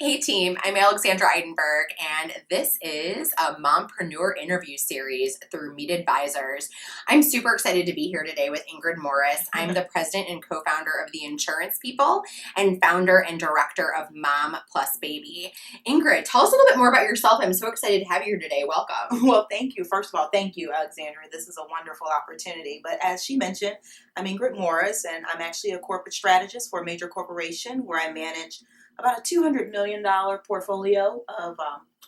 Hey team, I'm Alexandra Eidenberg, and this is a mompreneur interview series through MeetAdvisors. I'm super excited to be here today with Ingrid Morris. I'm the president and co-founder of The Insurance People and founder and director of Mom Plus Baby. Ingrid, tell us a little bit more about yourself. I'm so excited to have you here today. Welcome. Well, thank you. First of all, thank you, Alexandra. This is a wonderful opportunity. But as she mentioned, I'm Ingrid Morris, and I'm actually a corporate strategist for a major corporation where I manage about a $200 million portfolio of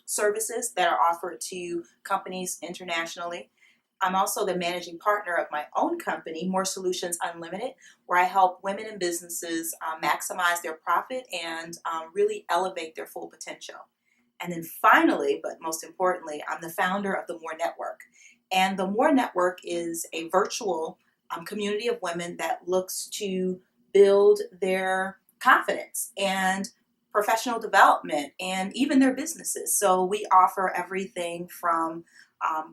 services that are offered to companies internationally. I'm also the managing partner of my own company, Morr Solutions Unlimited, where I help women in businesses maximize their profit and really elevate their full potential. And then finally, but most importantly, I'm the founder of the Morr Network. And the Morr Network is a virtual community of women that looks to build their confidence and professional development and even their businesses. So we offer everything from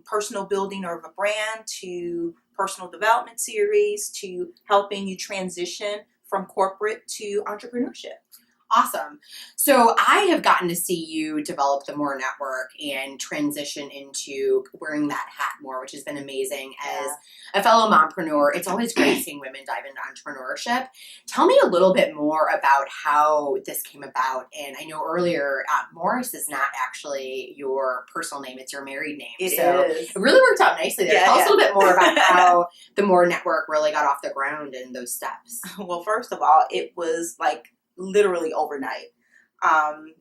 personal building of a brand to personal development series to helping you transition from corporate to entrepreneurship. Awesome. So I have gotten to see you develop the Morr Network and transition into wearing that hat more, which has been amazing. As a fellow mompreneur, it's always great seeing women dive into entrepreneurship. Tell me a little bit more about how this came about. And I know earlier, Morris is not actually your personal name, it's your married name. It really worked out nicely there. Tell us a little bit more about how how the Morr Network really got off the ground and those steps. Well, first of all, it was like literally overnight.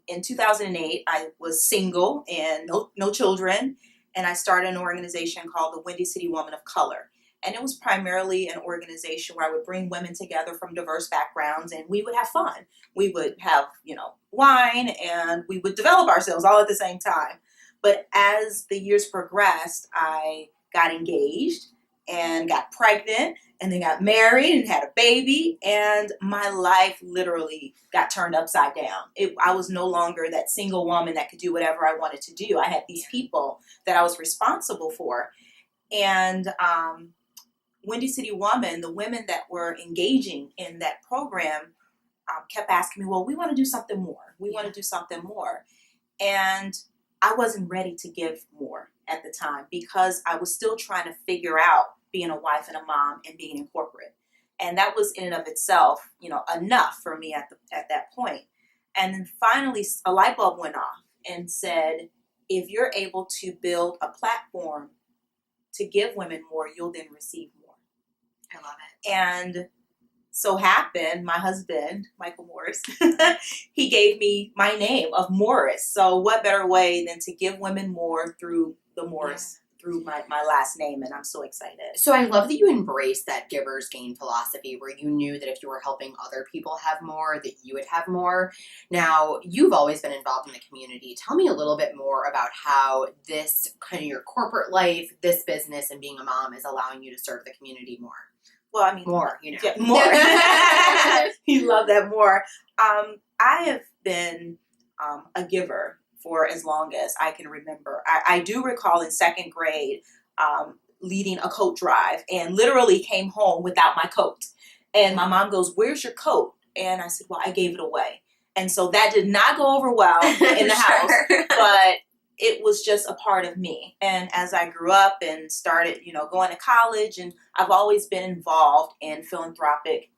In 2008, I was single and no children, and I started an organization called the Windy City Woman of Color. And it was primarily an organization where I would bring women together from diverse backgrounds, and we would have fun. We would have, wine, and we would develop ourselves all at the same time. But as the years progressed, I got engaged and got pregnant and then got married and had a baby, and my life literally got turned upside down. I was no longer that single woman that could do whatever I wanted to do. I had these people that I was responsible for. And Windy City Woman, the women that were engaging in that program kept asking me, well, we want to do something more. We want to do something more. And I wasn't ready to give more at the time because I was still trying to figure out being a wife and a mom and being in corporate. And that was in and of itself, enough for me at that point. And then finally a light bulb went off and said, if you're able to build a platform to give women more, you'll then receive more. I love it. And so happened, my husband, Michael Morris, he gave me my name of Morris. So what better way than to give women more through the Morris, through my last name, and I'm so excited. So I love that you embraced that giver's gain philosophy where you knew that if you were helping other people have more, that you would have more. Now, you've always been involved in the community. Tell me a little bit more about how this kind of your corporate life, this business, and being a mom is allowing you to serve the community more. Well, I mean, more. Yeah, more. You love that more. I have been a giver for as long as I can remember. I do recall in second grade leading a coat drive and literally came home without my coat. And my mom goes, "Where's your coat?" And I said, "Well, I gave it away." And so that did not go over well in the house, but it was just a part of me. And as I grew up and started, going to college, and I've always been involved in philanthropic.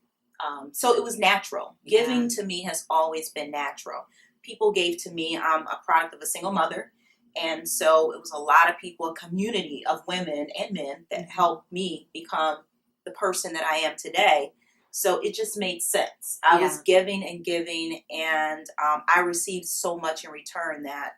So it was natural. Giving to me has always been natural. People gave to me. I'm a product of a single mother. And so it was a lot of people, a community of women and men that helped me become the person that I am today. So it just made sense. I was giving and giving, and I received so much in return that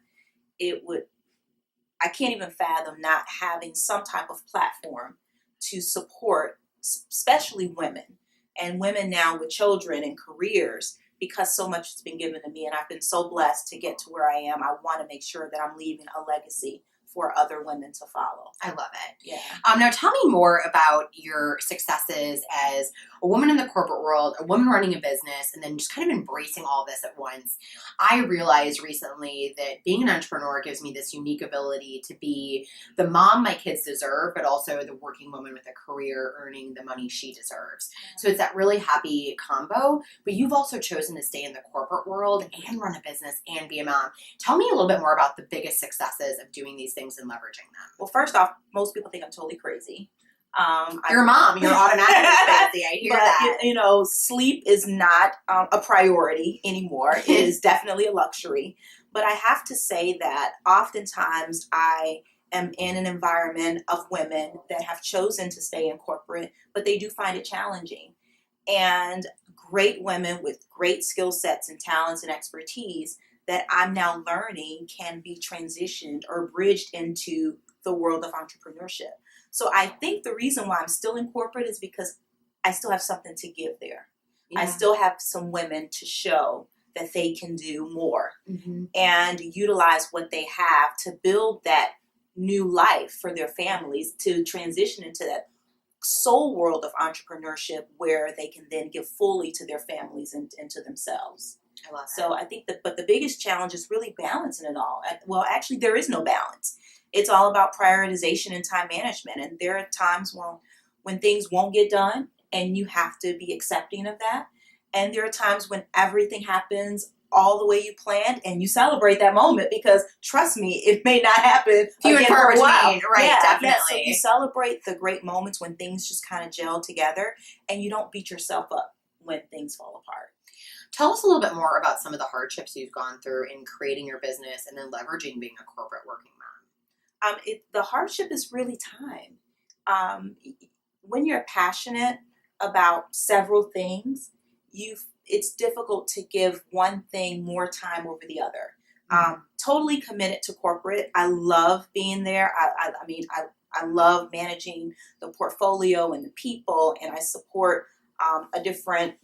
I can't even fathom not having some type of platform to support, especially women and women now with children and careers, because so much has been given to me, and I've been so blessed to get to where I am. I want to make sure that I'm leaving a legacy for other women to follow. I love it. Yeah. Now tell me more about your successes as a woman in the corporate world, a woman running a business, and then just kind of embracing all this at once. I realized recently that being an entrepreneur gives me this unique ability to be the mom my kids deserve, but also the working woman with a career earning the money she deserves. So it's that really happy combo. But you've also chosen to stay in the corporate world and run a business and be a mom. Tell me a little bit more about the biggest successes of doing these things and leveraging them. Well, first off, most people think I'm totally crazy. You're a mom. You're automatically crazy. I hear that. You know, sleep is not a priority anymore. It is definitely a luxury. But I have to say that oftentimes I am in an environment of women that have chosen to stay in corporate, but they do find it challenging. And great women with great skill sets and talents and expertise that I'm now learning can be transitioned or bridged into the world of entrepreneurship. So I think the reason why I'm still in corporate is because I still have something to give there. Yeah. I still have some women to show that they can do more and utilize what they have to build that new life for their families, to transition into that soul world of entrepreneurship where they can then give fully to their families and to themselves. I love that. So I think but the biggest challenge is really balancing it all. Well, actually, there is no balance. It's all about prioritization and time management. And there are times when things won't get done and you have to be accepting of that. And there are times when everything happens all the way you planned and you celebrate that moment because, trust me, it may not happen few and far between. Right, yeah, definitely. Yeah. So you celebrate the great moments when things just kind of gel together and you don't beat yourself up when things fall apart. Tell us a little bit more about some of the hardships you've gone through in creating your business and then leveraging being a corporate working mom. The hardship is really time. When you're passionate about several things, it's difficult to give one thing more time over the other. Totally committed to corporate. I love being there. I love managing the portfolio and the people, and I support a different,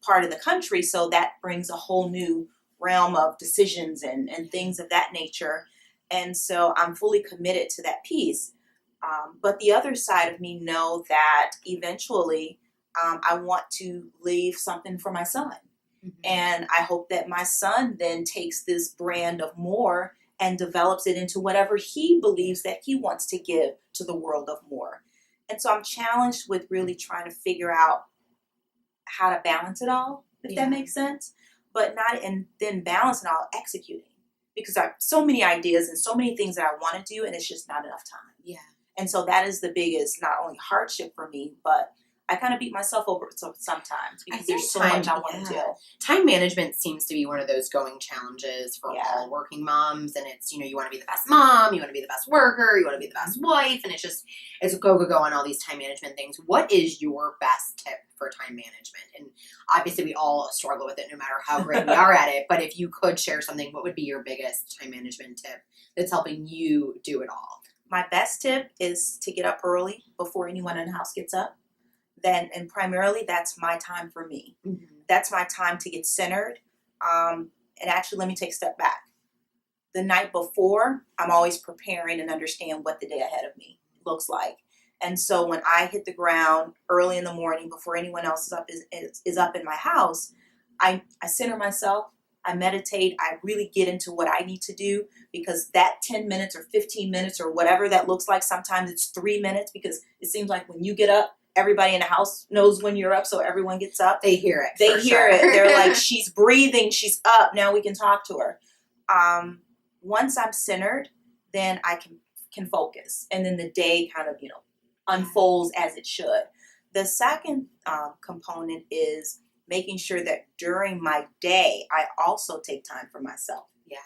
part of the country. So that brings a whole new realm of decisions and things of that nature. And so I'm fully committed to that piece. But the other side of me know that eventually I want to leave something for my son. And I hope that my son then takes this brand of Morr and develops it into whatever he believes that he wants to give to the world of Morr. And so I'm challenged with really trying to figure out how to balance it all, if that makes sense, but not, and then balance it all executing, because I have so many ideas and so many things that I want to do, and it's just not enough time. Yeah. And so that is the biggest, not only hardship for me, but I kind of beat myself over sometimes because there's so much I want to do. Time management seems to be one of those going challenges for all working moms. And it's, you want to be the best mom, you want to be the best worker, you want to be the best wife. And it's a go on all these time management things. What is your best tip for time management? And obviously we all struggle with it no matter how great we are at it. But if you could share something, what would be your biggest time management tip that's helping you do it all? My best tip is to get up early before anyone in the house gets up. And primarily that's my time for me. That's my time to get centered. And actually, let me take a step back. The night before, I'm always preparing and understand what the day ahead of me looks like. And so when I hit the ground early in the morning before anyone else is up in my house, I center myself. I meditate. I really get into what I need to do, because that 10 minutes or 15 minutes or whatever that looks like, sometimes it's 3 minutes, because it seems like when you get up, everybody in the house knows when you're up, so everyone gets up. They hear it. They hear it. They're like, she's breathing, she's up, now we can talk to her. Once I'm centered, then I can focus. And then the day kind of, unfolds as it should. The second component is making sure that during my day, I also take time for myself. Yeah.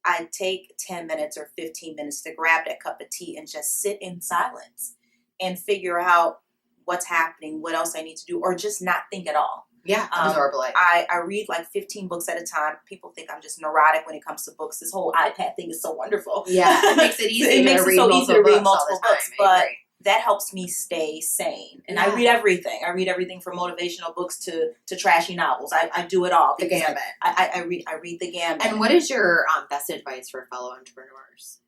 I take 10 minutes or 15 minutes to grab that cup of tea and just sit in silence and figure out what's happening, what else I need to do, or just not think at all. Yeah, absorb life. I read like 15 books at a time. People think I'm just neurotic when it comes to books. This whole iPad thing is so wonderful. Yeah, it makes it easy. It makes it so easy to read multiple books, but that helps me stay sane. And I read everything. I read everything from motivational books to trashy novels. I do it all. The gamut. I read the gamut. And what is your best advice for fellow entrepreneurs?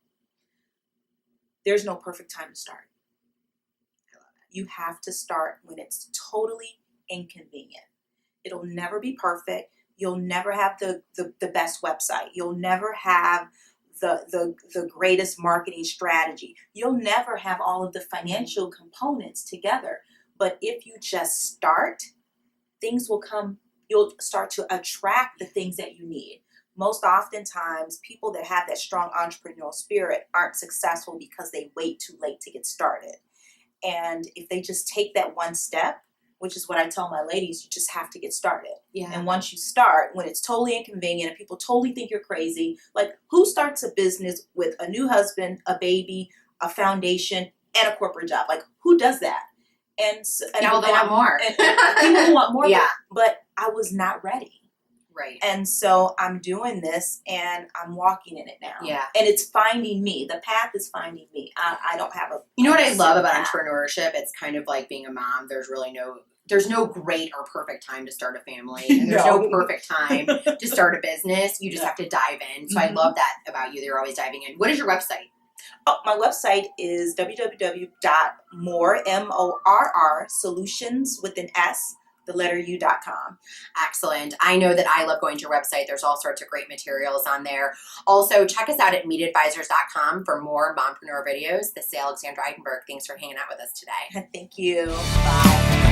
There's no perfect time to start. You have to start when it's totally inconvenient. It'll never be perfect. You'll never have the best website. You'll never have the greatest marketing strategy. You'll never have all of the financial components together. But if you just start, things will come. You'll start to attract the things that you need. Most oftentimes, people that have that strong entrepreneurial spirit aren't successful because they wait too late to get started. And if they just take that one step, which is what I tell my ladies, you just have to get started. Yeah. And once you start, when it's totally inconvenient and people totally think you're crazy, like who starts a business with a new husband, a baby, a foundation, and a corporate job? Like who does that? And people that want more. And people who want more. Yeah. But I was not ready. Right. And so I'm doing this and I'm walking in it now. Yeah. And it's finding me. The path is finding me. I don't have a. You know what I love about entrepreneurship? It's kind of like being a mom. There's no great or perfect time to start a family. And there's no perfect time to start a business. You just have to dive in. So I love that about you. They're always diving in. What is your website? Oh, my website is www.morr, M-O-R-R, solutions with an S, the letter U.com. Excellent. I know that I love going to your website. There's all sorts of great materials on there. Also, check us out at MeetAdvisors.com for more mompreneur videos. This is Alexandra Eidenberg. Thanks for hanging out with us today. Thank you. Bye.